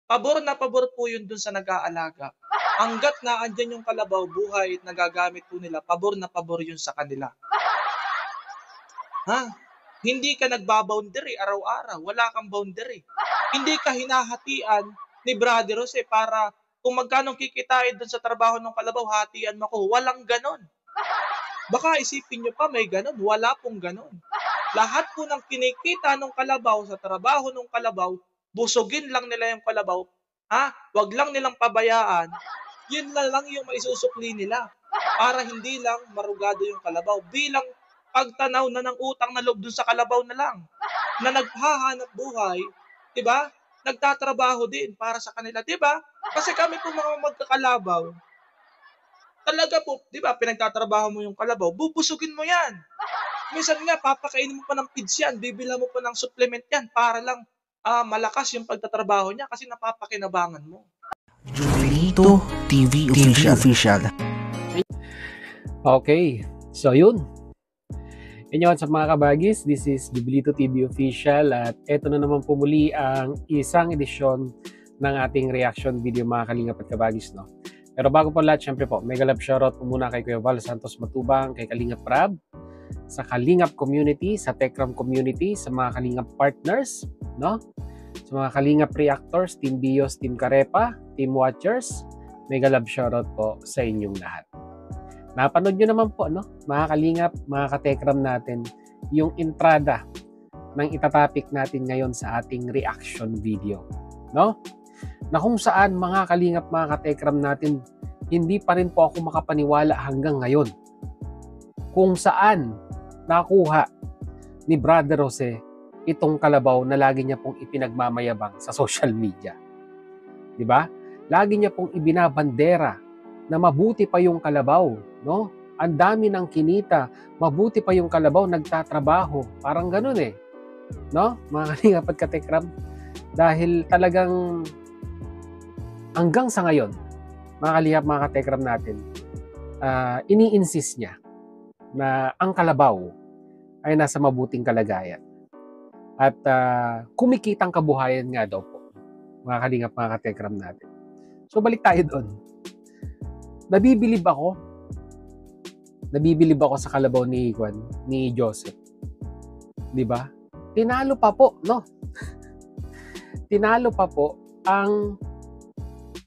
Pabor na pabor po yun dun sa nag-aalaga. Hangga't naandiyan yung kalabaw buhay at nagagamit po nila, pabor na pabor yun sa kanila. Ha? Hindi ka nagba-boundary araw-araw, wala kang boundary. Hindi ka hinahatian ni Brother Jose para kung magkano kikitain dun sa trabaho ng kalabaw, hatian mo ako, walang gano'n. Baka isipin niyo pa may gano'n, wala pong gano'n. Lahat po ng kinikita ng kalabaw sa trabaho ng kalabaw, busugin lang nila yung kalabaw, wag lang nilang pabayaan, yun na lang yung maisusukli nila para hindi lang marugado yung kalabaw bilang pagtanaw na ng utang na loob dun sa kalabaw na lang na naghahanap buhay, 'di ba? Nagtatrabaho din para sa kanila, 'di ba? Kasi kami po mga magkakalabaw, talaga po, 'di ba, pinagtatrabaho mo yung kalabaw, bubusugin mo 'yan. Minsan nga papakainin mo pa ng feeds 'yan, bibilhan mo pa ng supplement 'yan para lang, malakas yung pagtatrabaho niya kasi napapakinabangan mo. Jubilito TV Official. Okay, so yun. Inyo sa mga kabagis, this is Jubilito TV Official at eto na naman po muli ang isang edisyon ng ating reaction video mga kalingap at kabagis, no? Pero bago po lahat, syempre po, mega love shoutout po muna kay Kuya Val Santos Matubang, kay Kalingap Rab, sa Kalingap community, sa Tekram community, sa mga Kalingap partners, no? Sa mga Kalingap reactors, Team Bios, Team Karepa, Team Watchers, mega love shoutout po sa inyong lahat. Napanood nyo naman po, no? Mga Kalingap, mga Katekram natin, yung entrada ng itatapik natin ngayon sa ating reaction video, no? Na kung saan mga Kalingap, mga Katekram natin, hindi pa rin po ako makapaniwala hanggang ngayon kung saan nakuha ni Brother Jose itong kalabaw na lagi niya pong ipinagmamayabang sa social media. Di ba? Lagi niya pong ibinabandera na mabuti pa yung kalabaw, no? Ang dami ng kinita, mabuti pa yung kalabaw nagtatrabaho. Parang ganun eh. No? Mga Kalingap at Katekram. Dahil talagang hanggang sa ngayon, mga Kalingap, mga Katekram natin, ini-insist niya na ang kalabaw ay nasa mabuting kalagayan. At kumikitang kabuhayan nga daw po, mga Kalingap, mga Katekram natin. So balik tayo doon. Nabibilib ako sa kalabaw ni Joseph. 'Di ba? Tinalo pa po, no? Tinalo pa po ang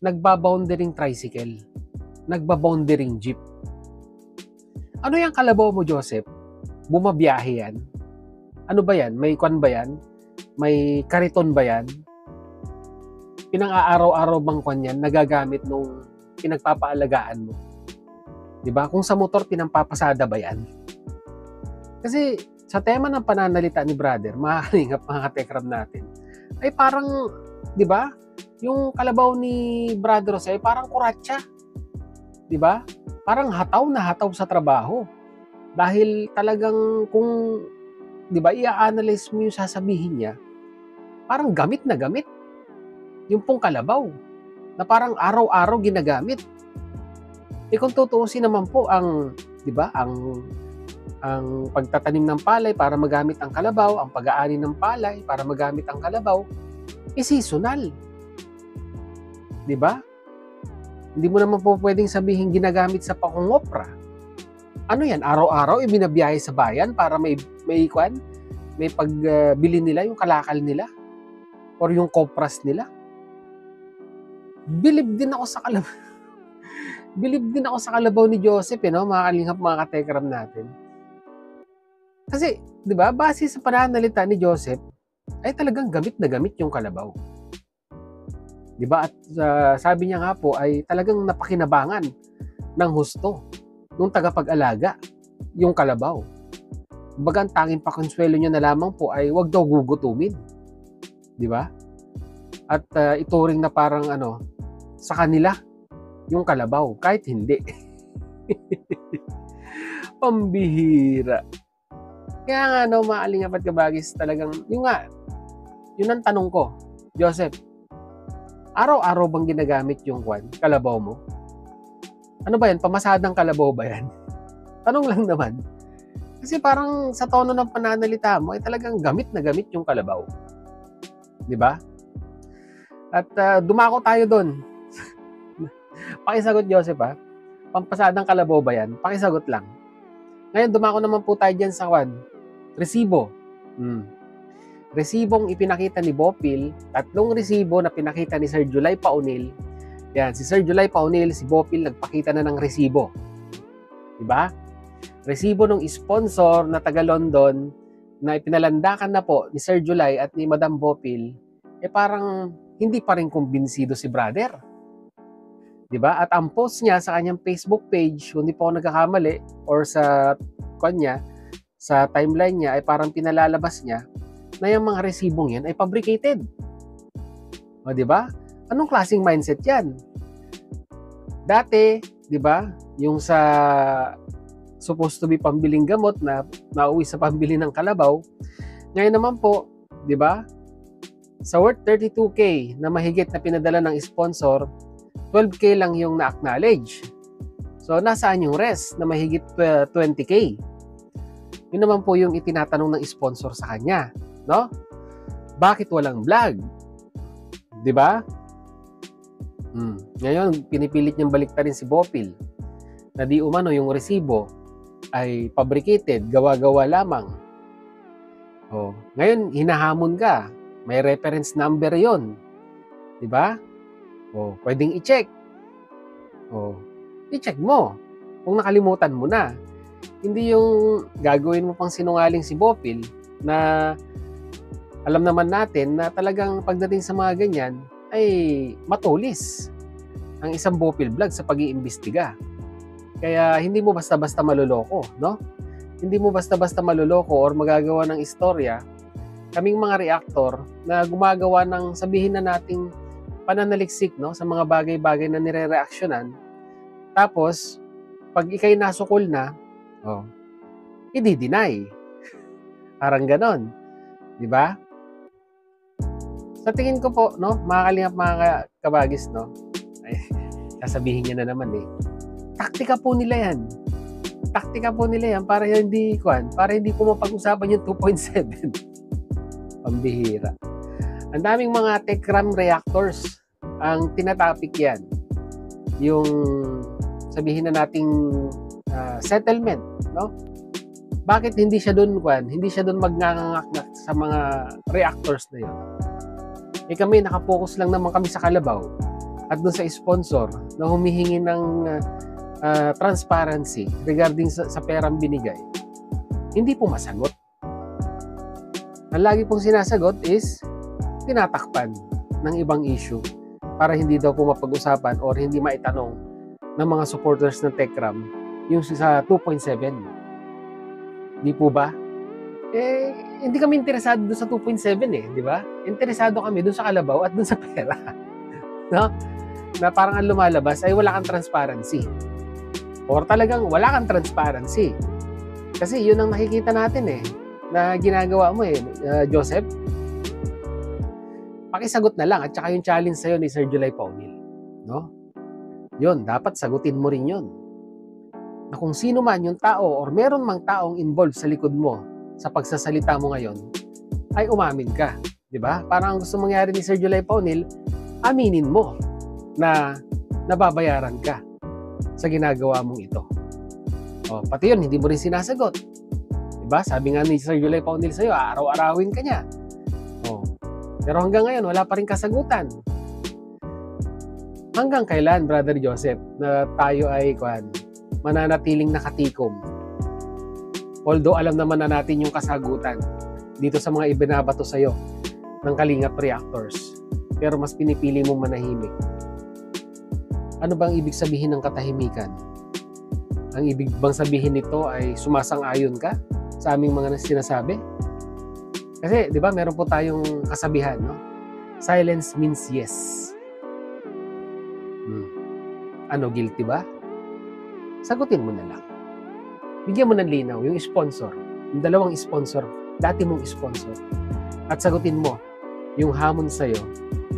nagba-boundering tricycle, nagba-boundering jeep. Ano yung kalabaw mo, Joseph? Bumabiyahe yan? Ano ba yan? May kwan ba yan? May kariton ba yan? Pinang-aaraw-araw bang kwan yan? Nagagamit nung pinagpapaalagaan mo? Diba? Kung sa motor, pinampapasada ba yan? Kasi sa tema ng pananalita ni Brother, mga Kalingap, mga Katekram natin, ay parang, diba? Yung kalabaw ni Brother Jose ay parang kuratsa. Diba? Parang hataw na hataw sa trabaho. Dahil talagang kung, diba, i-analyze mo yung sasabihin niya, parang gamit na gamit. Yung pong kalabaw na parang araw-araw ginagamit. Kung tutuusin naman po ang, 'di ba, ang pagtatanim ng palay para magamit ang kalabaw, ang pag-aani ng palay para magamit ang kalabaw, seasonal. 'Di ba? Hindi mo naman po pwedeng sabihin ginagamit sa pangongopra. Ano 'yan? Araw-araw ibinabiyahe sa bayan para may pagbili nila yung kalakal nila or yung kopras nila. Bilib din ako sa kalabaw ni Joseph, no? Mga Kalingap, mga Katekram natin. Kasi, di ba, base sa pananalita ni Joseph, ay talagang gamit na gamit yung kalabaw. Di ba? At sabi niya nga po, ay talagang napakinabangan ng husto nung tagapag-alaga yung kalabaw. Bagang tanging pakonsuelo niya na lamang po ay wag daw gugutumin. Di ba? At ituring na parang sa kanila yung kalabaw, kahit hindi. Pambihira. Kaya nga, mga Kalingap at kabagis, talagang, yun ang tanong ko, Joseph, araw-araw bang ginagamit yung kalabaw mo? Ano ba yan? Pamasadang kalabaw ba yan? Tanong lang naman. Kasi parang sa tono ng pananalita mo, ay talagang gamit na gamit yung kalabaw. Di ba? At dumako tayo doon. Pakisagot, Joseph, ha? Pampasadang kalabaw ba yan? Pakisagot lang. Ngayon, dumako naman po tayo dyan sa resibo. Resibong ipinakita ni Bopil, 3 resibo na pinakita ni Sir July Paunil. Yan, si Sir July Paunil, si Bopil, nagpakita na ng resibo. Diba? Resibo ng sponsor na taga London na ipinalandakan na po ni Sir July at ni Madam Bopil, parang hindi pa rin kumbinsido si brother. Diba? At ang post niya sa kanyang Facebook page, kung di po ako nagkakamali, or sa sa timeline niya, ay parang pinalalabas niya na yung mga resibong yan ay fabricated. O, diba? Anong klaseng mindset yan? Dati, diba, yung sa supposed to be pambiling gamot na nauwi sa pambili ng kalabaw, ngayon naman po, diba, sa worth 32K na mahigit na pinadala ng sponsor, 12K lang yung na-acknowledge. So, nasaan yung rest na mahigit 20K? Yun naman po yung itinatanong ng sponsor sa kanya. No? Bakit walang vlog? 'Di ba? Ngayon, pinipilit niyang baliktarin si Bopil na di umano yung resibo ay fabricated, gawa-gawa lamang. Oh, ngayon hinahamon ka. May reference number 'yon. 'Di ba? Oh, pwedeng i-check. Oh, i-check mo. Kung nakalimutan mo na. Hindi yung gagawin mo pang sinungaling si Bopil na alam naman natin na talagang pagdating sa mga ganyan ay matulis ang isang Bopil vlog sa pag-iimbestiga. Kaya hindi mo basta-basta maloloko, no? Hindi mo basta-basta maloloko or magagawa ng istorya. Kaming mga reactor na gumagawa ng sabihin na nating pananaliksik, no, sa mga bagay-bagay na nire-reaksyonan. Tapos pag ikay nasukol na, i-deny. Parang ganon. 'Di ba? Sa tingin ko po, no, mga kalingap, mga kabagis, no, ay, sasabihin niya na naman taktika po nila yan. Taktika po nila yan para hindi po mapag-usapan yung 2.7. Pambihira. Ang daming mga TechRAM reactors ang tinatopic yan. Yung sabihin na nating settlement, no? Bakit hindi siya doon magngangangak sa mga reactors na yun? Kami, nakapokus lang naman kami sa kalabaw at doon sa sponsor na humihingi ng transparency regarding sa perang binigay. Hindi po masagot. Ang lagi pong sinasagot is tinatakpan ng ibang issue para hindi daw po mapag-usapan or hindi maitanong ng mga supporters ng TechRAM yung sa 2.7. Di po ba? Hindi kami interesado doon sa 2.7 di ba? Interesado kami doon sa kalabaw at doon sa pera. No? Na parang ang lumalabas ay wala kang transparency. Or talagang wala kang transparency. Kasi yun ang nakikita natin na ginagawa mo Joseph. Pakisagot na lang at saka yung challenge sa'yo ni Sir July Paunil. No? Yun, dapat sagutin mo rin yun. Na kung sino man yung tao or meron mang taong involved sa likod mo sa pagsasalita mo ngayon, ay umamin ka. Diba? Parang ang gusto mangyari ni Sir July Paunil, aminin mo na nababayaran ka sa ginagawa mong ito. Pati yun, hindi mo rin sinasagot. Diba? Sabi nga ni Sir July Paunil sa'yo, araw-arawin ka niya. Pero hanggang ngayon, wala pa rin kasagutan. Hanggang kailan, Brother Joseph, na tayo ay mananatiling nakatikom? Although alam naman na natin yung kasagutan dito sa mga ibinabato sa'yo ng Kalingap Reactors. Pero mas pinipili mong manahimik. Ano bang ibig sabihin ng katahimikan? Ang ibig bang sabihin nito ay sumasang-ayon ka sa aming mga sinasabi? Kasi, di ba, meron po tayong kasabihan, no? Silence means yes. Ano, guilty ba? Sagutin mo na lang. Bigyan mo ng linaw yung sponsor, yung dalawang sponsor, dati mong sponsor, at sagutin mo yung hamon sa'yo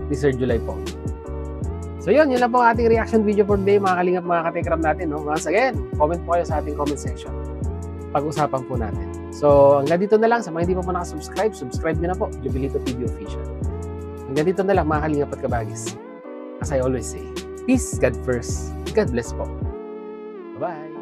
ni Sir July Paunil. So yun lang po ang ating reaction video for today, mga kalingap, mga katekram natin. No? Once again, comment po kayo sa ating comment section. Pag-usapan po natin. So hanggang dito na lang. Sa mga hindi pa nakasubscribe, subscribe nyo na po, Jubilito TV Official. Hanggang dito na lang mga kalingap at kabagis. As I always say, peace, God first, God bless po. Bye-bye!